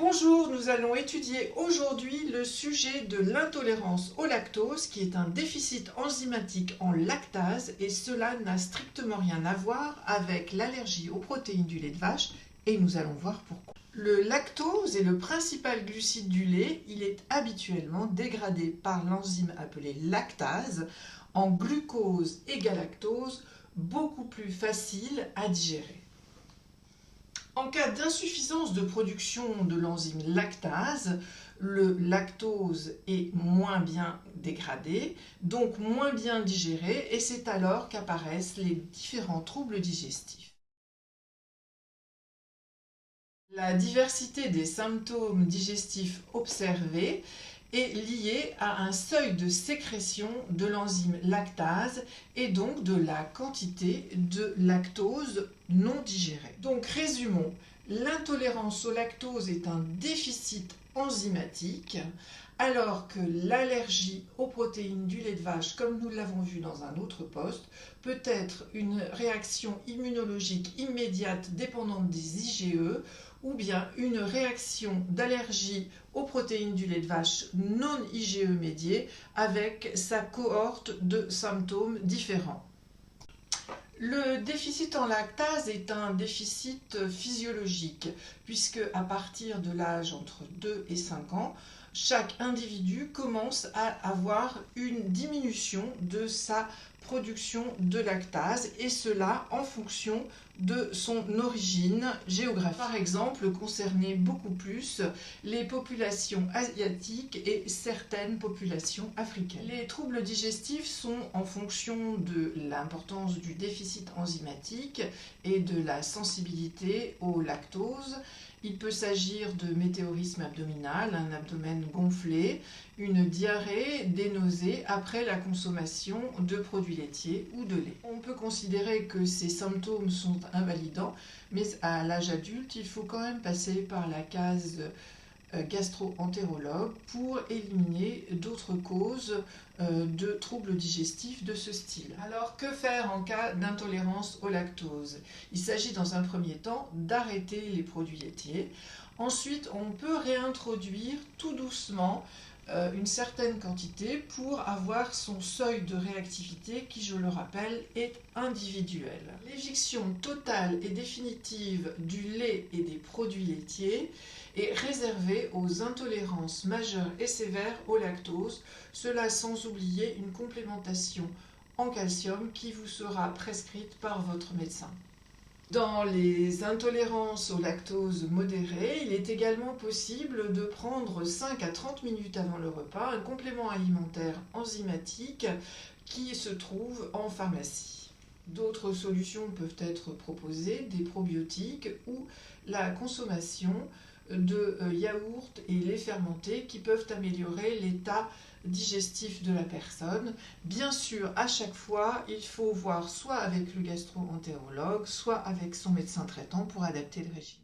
Bonjour, nous allons étudier aujourd'hui le sujet de l'intolérance au lactose qui est un déficit enzymatique en lactase et cela n'a strictement rien à voir avec l'allergie aux protéines du lait de vache et nous allons voir pourquoi. Le lactose est le principal glucide du lait, il est habituellement dégradé par l'enzyme appelée lactase en glucose et galactose, beaucoup plus facile à digérer. En cas d'insuffisance de production de l'enzyme lactase, le lactose est moins bien dégradé, donc moins bien digéré, et c'est alors qu'apparaissent les différents troubles digestifs. La diversité des symptômes digestifs observés est liée à un seuil de sécrétion de l'enzyme lactase et donc de la quantité de lactose non digérée. Donc résumons, l'intolérance au lactose est un déficit enzymatique alors que l'allergie aux protéines du lait de vache, comme nous l'avons vu dans un autre poste, peut être une réaction immunologique immédiate dépendante des IgE ou bien une réaction d'allergie aux protéines du lait de vache non IgE médiée avec sa cohorte de symptômes différents. Le déficit en lactase est un déficit physiologique puisque à partir de l'âge entre 2 et 5 ans, chaque individu commence à avoir une diminution de sa production de lactase et cela en fonction de son origine géographique. Par exemple, concerner beaucoup plus les populations asiatiques et certaines populations africaines. Les troubles digestifs sont en fonction de l'importance du déficit enzymatique et de la sensibilité au lactose. Il peut s'agir de météorisme abdominal, un abdomen gonflé, une diarrhée, des nausées après la consommation de produits laitiers ou de lait. On peut considérer que ces symptômes sont invalidants, mais à l'âge adulte, il faut quand même passer par la case gastro-entérologue pour éliminer d'autres causes de troubles digestifs de ce style. Alors que faire en cas d'intolérance au lactose? Il s'agit dans un premier temps d'arrêter les produits laitiers. Ensuite, on peut réintroduire tout doucement une certaine quantité pour avoir son seuil de réactivité qui, je le rappelle, est individuel. L'éviction totale et définitive du lait et des produits laitiers est réservée aux intolérances majeures et sévères au lactose, cela sans oublier une complémentation en calcium qui vous sera prescrite par votre médecin. Dans les intolérances au lactose modérées, il est également possible de prendre 5 à 30 minutes avant le repas un complément alimentaire enzymatique qui se trouve en pharmacie. D'autres solutions peuvent être proposées, des probiotiques ou la consommation de yaourts et lait fermenté qui peuvent améliorer l'état digestif de la personne. Bien sûr, à chaque fois, il faut voir soit avec le gastro-entérologue, soit avec son médecin traitant pour adapter le régime.